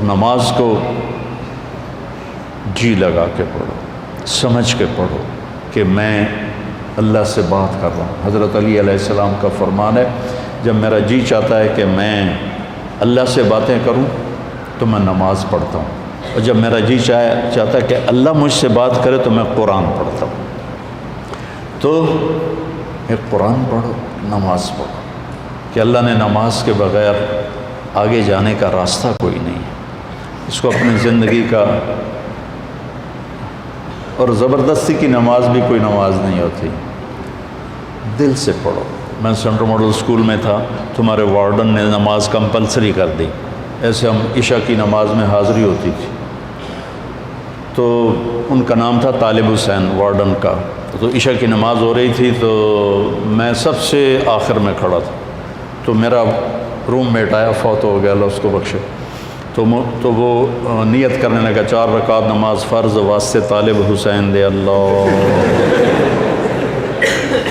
نماز کو جی لگا کے پڑھو، سمجھ کے پڑھو کہ میں اللہ سے بات کر رہا ہوں۔ حضرت علی علیہ السلام کا فرمان ہے، جب میرا جی چاہتا ہے کہ میں اللہ سے باتیں کروں تو میں نماز پڑھتا ہوں، اور جب میرا جی چاہتا ہے کہ اللہ مجھ سے بات کرے تو میں قرآن پڑھتا ہوں۔ تو ایک قرآن پڑھو، نماز پڑھو، کہ اللہ نے نماز کے بغیر آگے جانے کا راستہ کوئی نہیں ہے، اس کو اپنی زندگی کا، اور زبردستی کی نماز بھی کوئی نماز نہیں ہوتی، دل سے پڑھو۔ میں سینٹرل ماڈل اسکول میں تھا، تمہارے وارڈن نے نماز کمپلسری کر دی، ایسے ہم عشاء کی نماز میں حاضری ہوتی تھی، تو ان کا نام تھا طالب حسین وارڈن کا، تو عشاء کی نماز ہو رہی تھی تو میں سب سے آخر میں کھڑا تھا، تو میرا روم میٹ آیا، فوت ہو گیا، اللہ اس کو بخشے، تو وہ نیت کرنے لگا 4 رکعت نماز فرض واسطے طالب حسین دے اللہ۔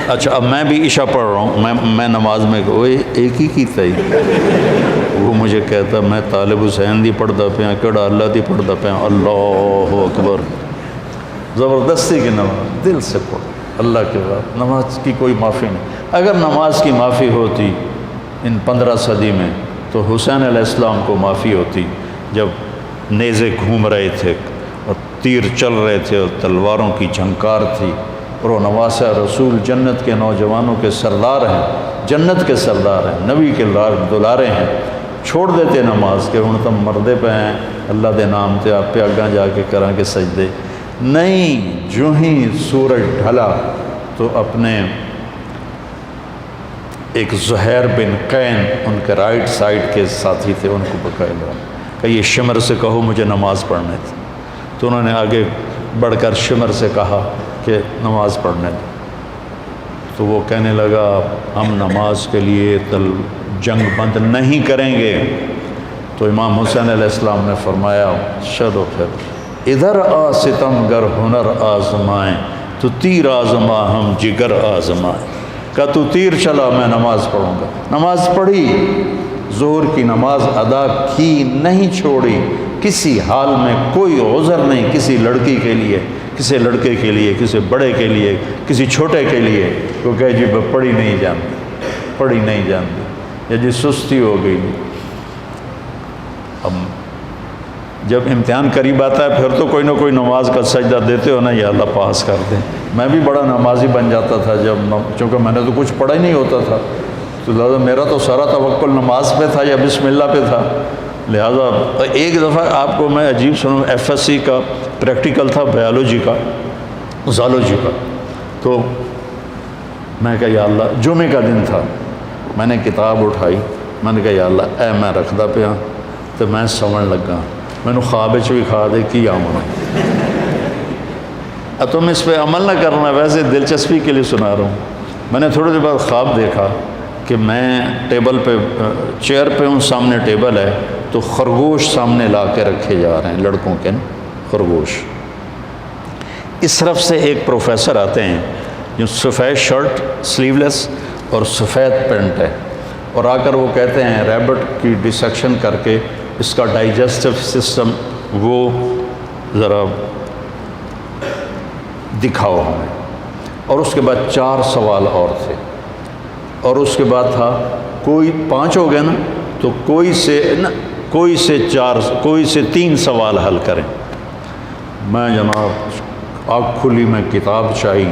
اچھا اب میں بھی عشاء پڑھ رہا ہوں، میں نماز میں ایک ہی کی تھی، وہ مجھے کہتا میں طالب حسین دی پڑھتا پیا، کیڑا اللہ دی پڑھتا پیا، اللہ اکبر۔ زبردستی کی نماز دل سے پڑھو، اللہ کے بعد نماز کی کوئی معافی نہیں۔ اگر نماز کی معافی ہوتی ان 15 صدی میں تو حسین علیہ السلام کو معافی ہوتی، جب نیزے گھوم رہے تھے اور تیر چل رہے تھے اور تلواروں کی جھنکار تھی، اور وہ نواسہ رسول جنت کے نوجوانوں کے سردار ہیں، جنت کے سردار ہیں، نبی کے دلارے ہیں، چھوڑ دیتے نماز کہ ہن تم مردے پہ ہیں، اللہ دے نام تے آپ پہ اگاں جا کے کراں کے سجدے نہیں۔ جو ہی سورج ڈھلا تو اپنے ایک زہیر بن قین ان کے رائٹ سائڈ کے ساتھی تھے، ان کو بکائے لو کہ یہ شمر سے کہو مجھے نماز پڑھنے تھی، تو انہوں نے آگے بڑھ کر شمر سے کہا کہ نماز پڑھنے دو، تو وہ کہنے لگا ہم نماز کے لیے جنگ بند نہیں کریں گے۔ تو امام حسین علیہ السلام نے فرمایا چلو پھر ادھر آ ستم گر ہنر آزمائیں، تو تیر آزما ہم جگر آزمائیں، کہ تو تیر چلا میں نماز پڑھوں گا۔ نماز پڑھی، ظہر کی نماز ادا کی، نہیں چھوڑی، کسی حال میں کوئی عذر نہیں کسی لڑکی کے لیے، کسی لڑکے کے لیے، کسی بڑے کے لیے، کسی چھوٹے کے لیے، وہ کہے جی پڑھی نہیں جانتی، پڑھی نہیں جانتی، یا جی سستی ہو گئی۔ اب جب امتحان قریب آتا ہے پھر تو کوئی نہ کوئی نماز کا سجدہ دیتے ہو نا، یا اللہ پاس کر دیں۔ میں بھی بڑا نمازی بن جاتا تھا چونکہ میں نے تو کچھ پڑھا ہی نہیں ہوتا تھا، تو لہٰذا میرا تو سارا توکل نماز پہ تھا یا بسم اللہ پہ تھا۔ لہٰذا ایک دفعہ آپ کو میں عجیب سنوں، FSC کا پریکٹیکل تھا بایولوجی کا، زالوجی کا، تو میں کہا یا اللہ، جمعے کا دن تھا، میں نے کتاب اٹھائی، میں نے کہا یا اللہ اے میں رکھدا پیا تو میں سمجھ لگا، میں نے خواب بھی کھا دے کی آمنا، اب تم اس پہ عمل نہ کرنا، ویسے دلچسپی کے لیے سنا رہا ہوں۔ میں نے تھوڑی دیر بعد خواب دیکھا کہ میں ٹیبل پہ، چیئر پہ ہوں، سامنے ٹیبل ہے، تو خرگوش سامنے لا کے رکھے جا رہے ہیں، لڑکوں کے خرگوش۔ اس طرف سے ایک پروفیسر آتے ہیں جو سفید شرٹ سلیو لیس اور سفید پینٹ ہے، اور آ کر وہ کہتے ہیں ریبٹ کی ڈسیکشن کر کے اس کا ڈائجسٹو سسٹم وہ ذرا دکھاؤ ہمیں، اور اس کے بعد 4 سوال اور تھے، اور اس کے بعد تھا کوئی 5 ہو گئے نا، تو کوئی سے 3 سوال حل کریں۔ میں جناب آنکھ کھلی، میں کتاب چاہی،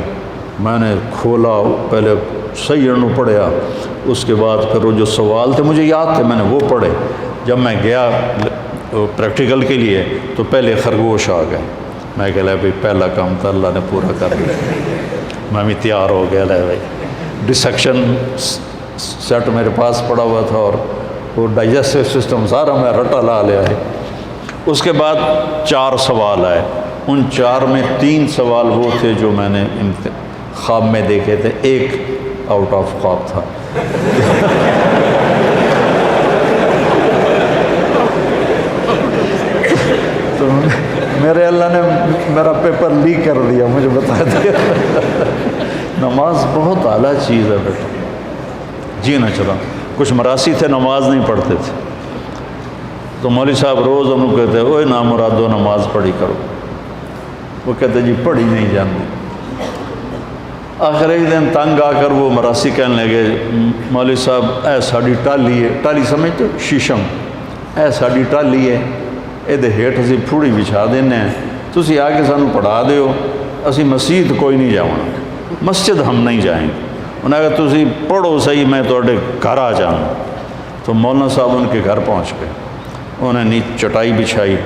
میں نے کھولا، پہلے صحیح انو پڑھیا، اس کے بعد پھر وہ جو سوال تھے مجھے یاد تھے، میں نے وہ پڑھے۔ جب میں گیا پریکٹیکل کے لیے تو پہلے خرگوش آ گئے، میں کہہ لیا بھائی پہلا کام تو اللہ نے پورا کر دیا، میں بھی تیار ہو گیا، لے بھائی ڈسیکشن سیٹ میرے پاس پڑا ہوا تھا، اور وہ ڈائجسٹو سسٹم سارا میں رٹا لا لیا ہے۔ اس کے بعد 4 سوال آئے، ان 4 میں 3 سوال وہ تھے جو میں نے خواب میں دیکھے تھے، ایک آؤٹ آف خواب تھا۔ تو میرے اللہ نے میرا پیپر لیک کر دیا، مجھے بتا دیا۔ نماز بہت اعلیٰ چیز ہے بیٹا، جی نہ چلا۔ کچھ مراسی تھے نماز نہیں پڑھتے تھے، تو مولوی صاحب روز انہوں کہتے اوے نامرادو نماز پڑھی کرو، وہ کہتے جی پڑھی نہیں جاندی۔ آخر ایک دن تنگ آ کر وہ مراسی کہنے لگے مولوی صاحب اے ساڑی ٹالی ہے، ٹالی سمجھتے ہو شیشم، اے ساڑی ٹالی ہے یہ ہیٹ اسی پھوڑی بچھا دینے ہیں، تسی آ کے سانو پڑھا دیو، اسی مسجد کوئی نہیں جاؤں، مسجد ہم نہیں جائیں گے۔ انہوں نے کہا تسی پڑھو صحیح میں توڑے گھر آ جاؤں۔ تو مولانا صاحب ان کے گھر پہنچ گئے، انہوں نے چٹائی بچھائی،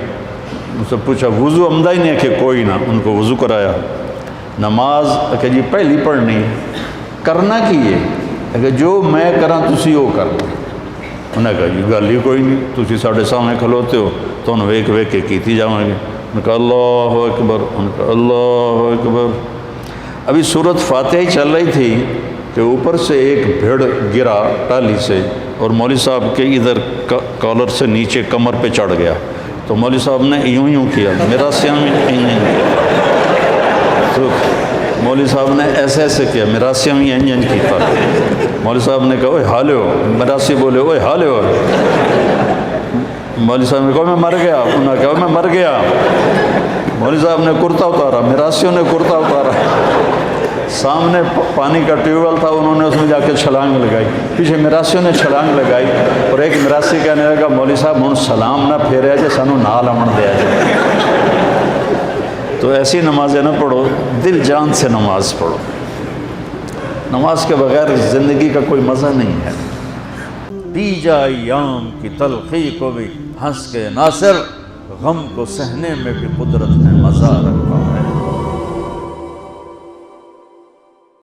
ان سے پوچھا وضو عمدہ ہی نہیں کہ کوئی نہ، ان کو وضو کرایا۔ نماز کہ جی پہلی پڑھنی کرنا کی ہے کہ جو میں کراں تسی وہ کر لو۔ انہوں نے کہا جی گل ہی کوئی نہیں، تسی ساڑھے سامنے کھلوتے ہو تو انہوں ویک ویک کے کیتی جاؤں گے۔ انہوں نے کہا اللہ اکبر، انہوں نے کہا اللہ اکبر۔ ابھی سورت فاتحہ ہی چل رہی تھی کہ اوپر سے ایک بھیڑ گرا ٹالی سے اور مولوی صاحب کے ادھر کالر سے نیچے کمر پہ چڑھ گیا، تو مولوی صاحب نے یوں یوں کیا، میرا سیاں میں تو مولوی صاحب نے ایسے ایسے کیا، میرا سیاں میں انج کیتا۔ مولوی صاحب نے کہا اوے حالے ہو، میراسی بولے اوے حالے ہو۔ مولوی صاحب نے کہا میں مر گیا، انہوں نے کہا میں مر گیا۔ مولوی صاحب نے کرتا اتارا، میراسیوں نے کرتا اتارا، سامنے پانی کا ٹیوب ویل تھا، انہوں نے اس میں جا کے چھلانگ لگائی، پیچھے میراسیوں نے چھلانگ لگائی، اور ایک میراسی کہنے لگا مولوی صاحب ہن سلام نہ پھیریا جے سانو نال امن دیا جائے۔ تو ایسی نمازیں نہ پڑھو، دل جان سے نماز پڑھو۔ نماز کے بغیر زندگی کا کوئی مزہ نہیں ہے۔ دی جا ایام کی تلخی کو بھی ہنس کے ناصر، غم کو سہنے میں بھی قدرت نے مزہ رکھا۔